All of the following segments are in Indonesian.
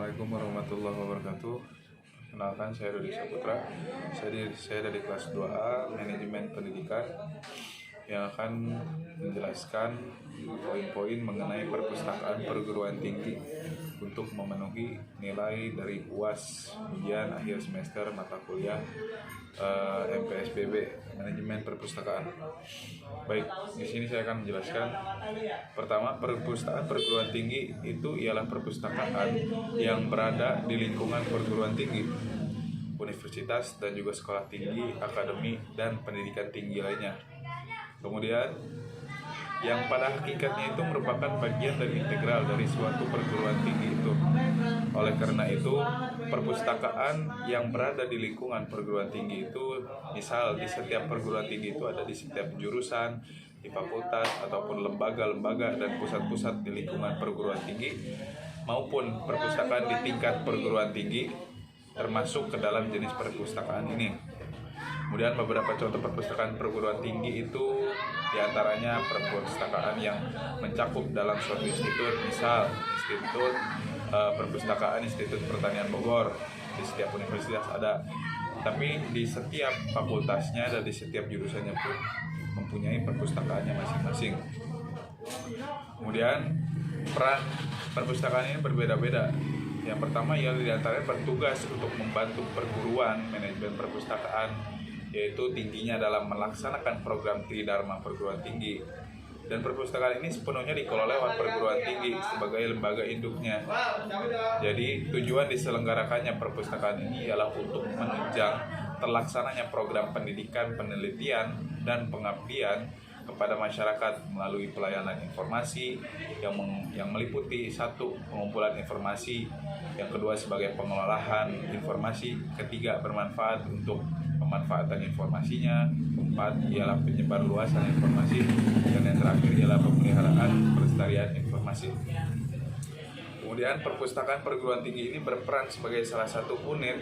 Assalamualaikum warahmatullahi wabarakatuh. Kenalkan, saya Rudi Saputra. Saya dari kelas 2A Manajemen Pendidikan yang akan menjelaskan poin-poin mengenai perpustakaan perguruan tinggi untuk memenuhi nilai dari UAS ujian akhir semester mata kuliah MPSBB Manajemen Perpustakaan. Baik, di sini saya akan menjelaskan. Pertama, perpustakaan perguruan tinggi itu ialah perpustakaan yang berada di lingkungan perguruan tinggi, universitas dan juga sekolah tinggi, akademi dan pendidikan tinggi lainnya. Kemudian yang pada hakikatnya itu merupakan bagian dan integral dari suatu perguruan tinggi itu. Oleh karena itu, perpustakaan yang berada di lingkungan perguruan tinggi itu, misal di setiap perguruan tinggi itu ada di setiap jurusan, di fakultas ataupun lembaga-lembaga dan pusat-pusat di lingkungan perguruan tinggi, maupun perpustakaan di tingkat perguruan tinggi termasuk ke dalam jenis perpustakaan ini. Kemudian beberapa contoh perpustakaan perguruan tinggi itu diantaranya perpustakaan yang mencakup dalam suatu institut, misal institut perpustakaan Institut Pertanian Bogor, di setiap universitas ada, tapi di setiap fakultasnya dan di setiap jurusannya pun mempunyai perpustakaannya masing-masing. Kemudian peran perpustakaan ini berbeda-beda. Yang pertama ialah diantaranya bertugas untuk membantu perguruan manajemen perpustakaan, yaitu tingginya dalam melaksanakan program Tridharma perguruan tinggi. Dan perpustakaan ini sepenuhnya dikelola lewat perguruan tinggi sebagai lembaga induknya. Jadi tujuan diselenggarakannya perpustakaan ini ialah untuk menunjang terlaksananya program pendidikan, penelitian, dan pengabdian kepada masyarakat melalui pelayanan informasi yang meliputi satu, pengumpulan informasi, yang kedua sebagai pengelolaan informasi, ketiga bermanfaat untuk pemanfaatan informasinya, keempat ialah penyebar luasan informasi, dan yang terakhir ialah pemeliharaan pelestarian informasi. Kemudian perpustakaan perguruan tinggi ini berperan sebagai salah satu unit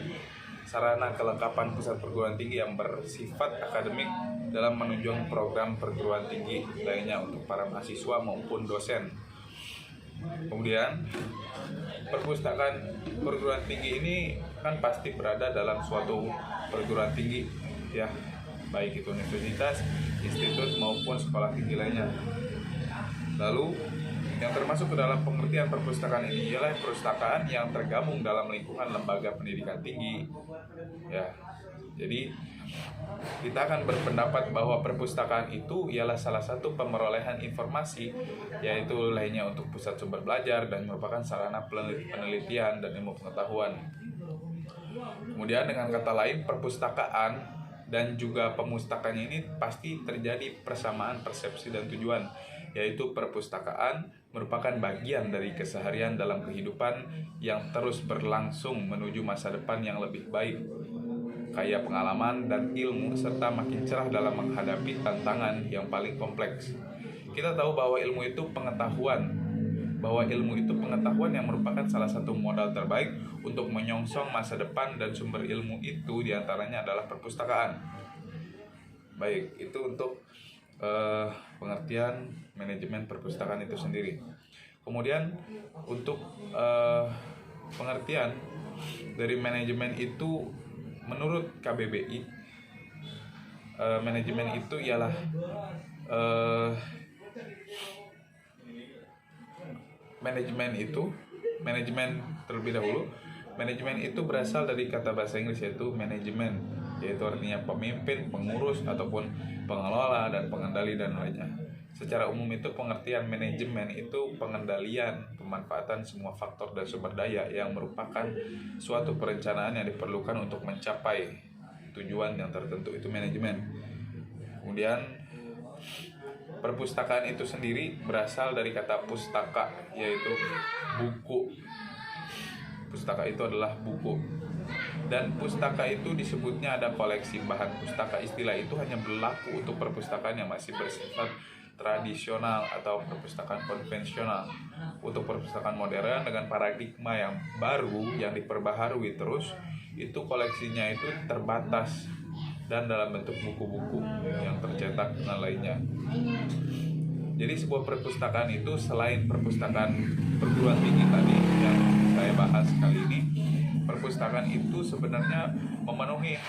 sarana kelengkapan pusat perguruan tinggi yang bersifat akademik dalam menunjang program perguruan tinggi lainnya untuk para mahasiswa maupun dosen. Kemudian perpustakaan perguruan tinggi ini kan pasti berada dalam suatu perguruan tinggi, ya, baik itu universitas, institut maupun sekolah tinggi lainnya. Lalu yang termasuk ke dalam pengertian perpustakaan ini ialah perpustakaan yang tergabung dalam lingkungan lembaga pendidikan tinggi. Ya, jadi kita akan berpendapat bahwa perpustakaan itu ialah salah satu pemerolehan informasi, yaitu lainnya untuk pusat sumber belajar dan merupakan sarana penelitian dan ilmu pengetahuan. Kemudian dengan kata lain, perpustakaan dan juga pemustakannya ini pasti terjadi persamaan persepsi dan tujuan, yaitu perpustakaan merupakan bagian dari keseharian dalam kehidupan yang terus berlangsung menuju masa depan yang lebih baik, kaya pengalaman dan ilmu, serta makin cerah dalam menghadapi tantangan yang paling kompleks. Kita tahu bahwa ilmu itu pengetahuan yang merupakan salah satu modal terbaik untuk menyongsong masa depan, dan sumber ilmu itu diantaranya adalah perpustakaan. Baik, itu untuk pengertian manajemen perpustakaan itu sendiri. Kemudian untuk pengertian dari manajemen itu, menurut KBBI, manajemen itu ialah manajemen itu berasal dari kata bahasa Inggris yaitu manajemen, yaitu artinya pemimpin, pengurus ataupun pengelola dan pengendali dan lainnya. Secara umum itu pengertian manajemen itu pengendalian, pemanfaatan semua faktor dan sumber daya yang merupakan suatu perencanaan yang diperlukan untuk mencapai tujuan yang tertentu, itu manajemen. Kemudian perpustakaan itu sendiri berasal dari kata pustaka, yaitu buku. Pustaka itu adalah buku. Dan pustaka itu disebutnya ada koleksi bahan pustaka. Istilah itu hanya berlaku untuk perpustakaan yang masih bersifat tradisional atau perpustakaan konvensional. Untuk perpustakaan modern dengan paradigma yang baru yang diperbaharui terus, itu koleksinya itu terbatas dan dalam bentuk buku-buku yang tercetak dan lainnya. Jadi sebuah perpustakaan itu selain perpustakaan perguruan tinggi tadi yang saya bahas kali perpustakaan itu sebenarnya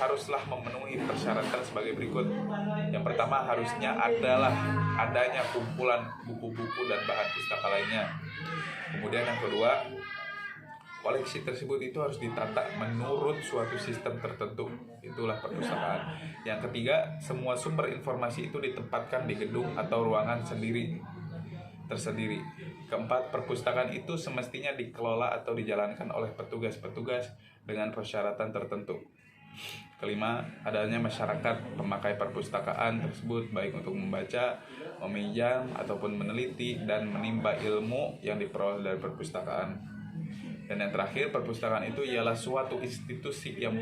haruslah memenuhi persyaratan sebagai berikut. Yang pertama, harusnya adanya kumpulan buku-buku dan bahan pustaka lainnya. Kemudian yang kedua, koleksi tersebut itu harus ditata menurut suatu sistem tertentu. Itulah perpustakaan. Yang ketiga, semua sumber informasi itu ditempatkan di gedung atau ruangan tersendiri. Keempat, perpustakaan itu semestinya dikelola atau dijalankan oleh petugas-petugas dengan persyaratan tertentu. Kelima, adanya masyarakat pemakai perpustakaan tersebut baik untuk membaca, meminjam, ataupun meneliti dan menimba ilmu yang diperoleh dari perpustakaan. Dan yang terakhir, perpustakaan itu ialah suatu institusi yang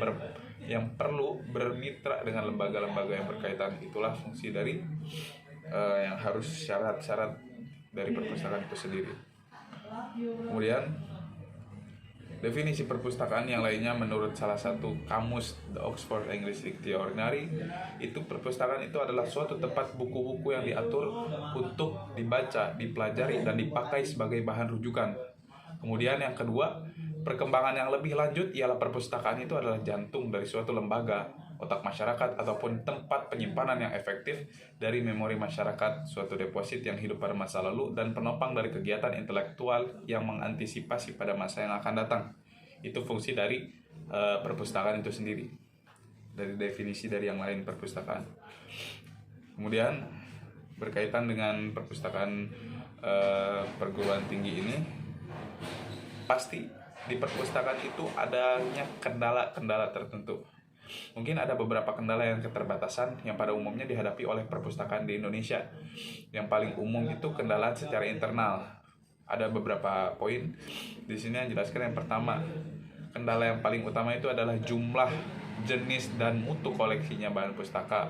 perlu bermitra dengan lembaga-lembaga yang berkaitan. Itulah fungsi dari yang harus syarat-syarat dari perpustakaan itu sendiri. Kemudian definisi perpustakaan yang lainnya menurut salah satu kamus The Oxford English Dictionary, itu perpustakaan itu adalah suatu tempat buku-buku yang diatur untuk dibaca, dipelajari, dan dipakai sebagai bahan rujukan. Kemudian yang kedua, perkembangan yang lebih lanjut ialah perpustakaan itu adalah jantung dari suatu lembaga, otak masyarakat, ataupun tempat penyimpanan yang efektif dari memori masyarakat, suatu deposit yang hidup pada masa lalu, dan penopang dari kegiatan intelektual yang mengantisipasi pada masa yang akan datang. Itu fungsi dari perpustakaan itu sendiri, dari definisi dari yang lain perpustakaan. Kemudian berkaitan dengan perpustakaan perguruan tinggi ini, pasti di perpustakaan itu adanya kendala-kendala tertentu. Mungkin ada beberapa kendala yang keterbatasan yang pada umumnya dihadapi oleh perpustakaan di Indonesia. Yang paling umum itu kendala secara internal. Ada beberapa poin di sini yang jelaskan. Yang pertama, kendala yang paling utama itu adalah jumlah, jenis, dan mutu koleksinya bahan pustaka,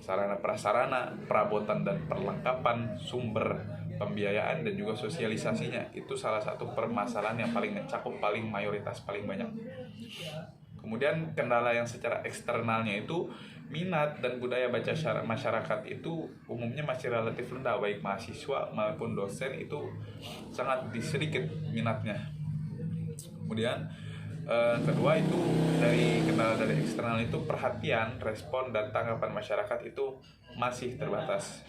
sarana prasarana, perabotan dan perlengkapan, sumber pembiayaan, dan juga sosialisasinya. Itu salah satu permasalahan yang paling mencakup, paling mayoritas, paling banyak. Kemudian kendala yang secara eksternalnya itu minat dan budaya baca masyarakat itu umumnya masih relatif rendah, baik mahasiswa maupun dosen itu sangat sedikit minatnya. Kemudian kedua itu dari kendala dari eksternal itu perhatian, respon, dan tanggapan masyarakat itu masih terbatas.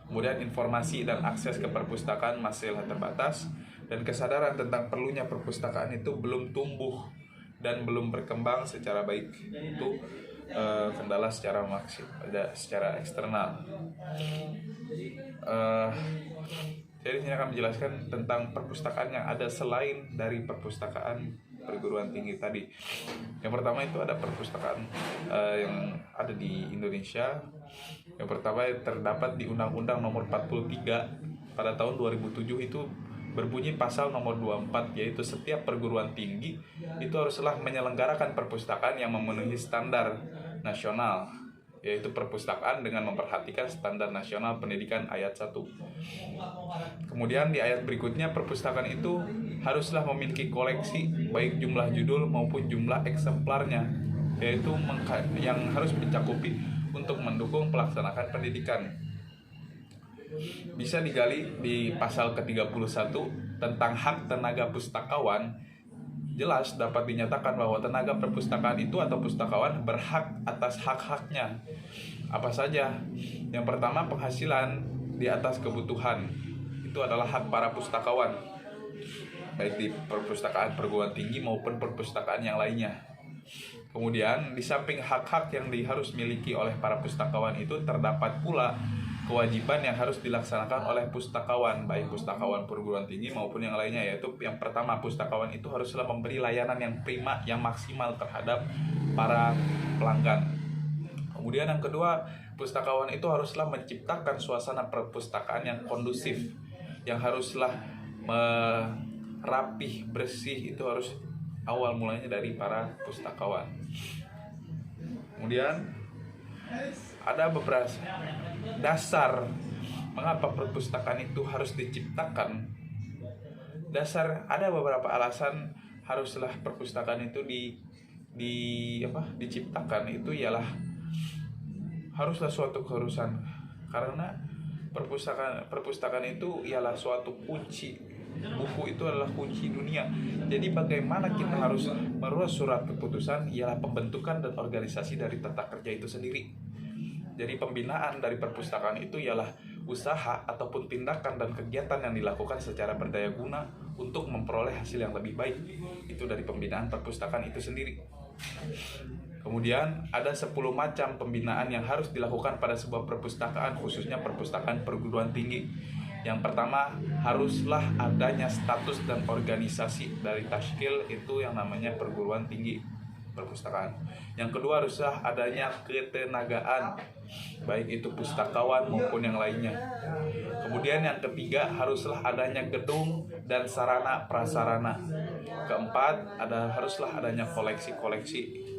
Kemudian informasi dan akses ke perpustakaan masihlah terbatas, dan kesadaran tentang perlunya perpustakaan itu belum tumbuh dan belum berkembang secara baik. Itu kendala secara secara eksternal. Jadi ini akan menjelaskan tentang perpustakaan yang ada selain dari perpustakaan perguruan tinggi tadi. Yang pertama itu ada perpustakaan yang ada di Indonesia. Yang pertama terdapat di Undang-Undang Nomor 43 pada tahun 2007, itu berbunyi pasal nomor 24, yaitu setiap perguruan tinggi itu haruslah menyelenggarakan perpustakaan yang memenuhi standar nasional, yaitu perpustakaan dengan memperhatikan standar nasional pendidikan ayat 1. Kemudian di ayat berikutnya, perpustakaan itu haruslah memiliki koleksi baik jumlah judul maupun jumlah eksemplarnya, yaitu yang harus dicakupi untuk mendukung pelaksanaan pendidikan. Bisa digali di pasal ke-31 tentang hak tenaga pustakawan. Jelas dapat dinyatakan bahwa tenaga perpustakaan itu atau pustakawan berhak atas hak-haknya. Apa saja? Yang pertama, penghasilan di atas kebutuhan. Itu adalah hak para pustakawan, baik di perpustakaan perguruan tinggi maupun perpustakaan yang lainnya. Kemudian di samping hak-hak yang harus miliki oleh para pustakawan itu, terdapat pula kewajiban yang harus dilaksanakan oleh pustakawan, baik pustakawan perguruan tinggi maupun yang lainnya, yaitu yang pertama, pustakawan itu haruslah memberi layanan yang prima, yang maksimal terhadap para pelanggan. Kemudian yang kedua, pustakawan itu haruslah menciptakan suasana perpustakaan yang kondusif, yang haruslah rapih, bersih. Itu harus awal mulanya dari para pustakawan. Kemudian ada beberapa dasar mengapa perpustakaan itu harus diciptakan. Ada beberapa alasan haruslah perpustakaan itu diciptakan. Itu ialah haruslah suatu keharusan, karena perpustakaan itu ialah suatu kunci buku itu adalah kunci dunia. Jadi bagaimana kita harus meruas surat keputusan ialah pembentukan dan organisasi dari tata kerja itu sendiri. Jadi pembinaan dari perpustakaan itu ialah usaha ataupun tindakan dan kegiatan yang dilakukan secara berdaya guna untuk memperoleh hasil yang lebih baik. Itu dari pembinaan perpustakaan itu sendiri. Kemudian ada 10 macam pembinaan yang harus dilakukan pada sebuah perpustakaan, khususnya perpustakaan perguruan tinggi. Yang pertama, haruslah adanya status dan organisasi dari tashkil itu yang namanya perguruan tinggi perpustakaan. Yang kedua, haruslah adanya ketenagaan, baik itu pustakawan maupun yang lainnya. Kemudian yang ketiga, haruslah adanya gedung dan sarana prasarana. Keempat, haruslah adanya koleksi-koleksi.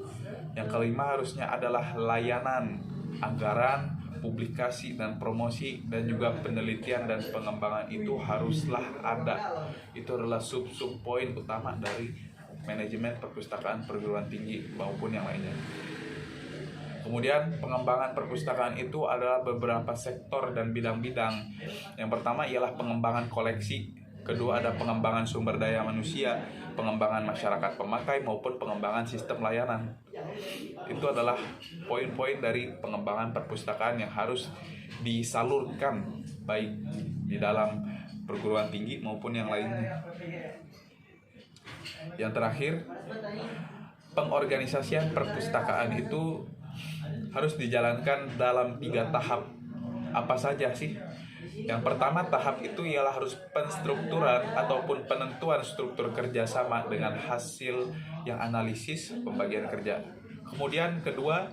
Yang kelima, harusnya adalah layanan, anggaran, publikasi dan promosi, dan juga penelitian dan pengembangan itu haruslah ada. Itu adalah sub-sub poin utama dari manajemen perpustakaan perguruan tinggi maupun yang lainnya. Kemudian pengembangan perpustakaan itu adalah beberapa sektor dan bidang-bidang. Yang pertama ialah pengembangan koleksi. Kedua ada pengembangan sumber daya manusia, pengembangan masyarakat pemakai maupun pengembangan sistem layanan. Itu adalah poin-poin dari pengembangan perpustakaan yang harus disalurkan baik di dalam perguruan tinggi maupun yang lainnya. Yang terakhir, pengorganisasian perpustakaan itu harus dijalankan dalam 3 tahap. Apa saja sih? Yang pertama tahap itu ialah harus penstrukturan ataupun penentuan struktur kerjasama dengan hasil yang analisis pembagian kerja. Kemudian kedua,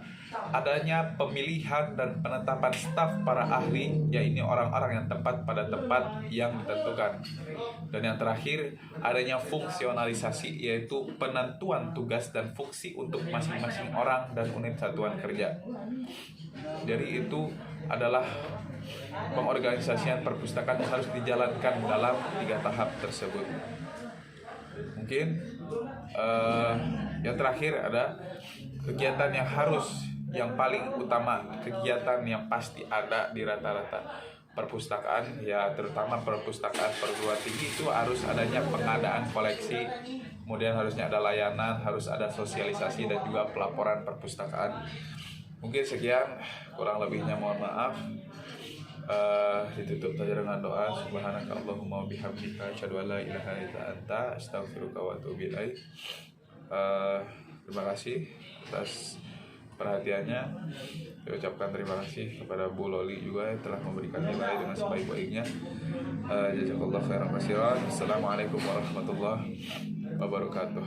adanya pemilihan dan penetapan staf para ahli, yaitu orang-orang yang tepat pada tempat yang ditentukan. Dan yang terakhir, adanya fungsionalisasi, yaitu penentuan tugas dan fungsi untuk masing-masing orang dan unit satuan kerja. Jadi itu adalah pengorganisasian perpustakaan yang harus dijalankan dalam 3 tahap tersebut. Mungkin yang terakhir ada kegiatan yang paling utama, kegiatan yang pasti ada di rata-rata perpustakaan, ya terutama perpustakaan perguruan tinggi, itu harus adanya pengadaan koleksi, kemudian harusnya ada layanan, harus ada sosialisasi dan juga pelaporan perpustakaan. Mungkin sekian, kurang lebihnya mohon maaf. Ditutup saja dengan doa. Subhanaka Allahumma bihamdika asyhadu an la ilaha illa anta astaghfiruka wa atubu ilaik. Terima kasih atas perhatiannya. Saya ucapkan terima kasih kepada Bu Loli juga yang telah memberikan nilai dengan sebaik-baiknya. Jazakallahu khairan katsiran. Assalamualaikum warahmatullahi wabarakatuh.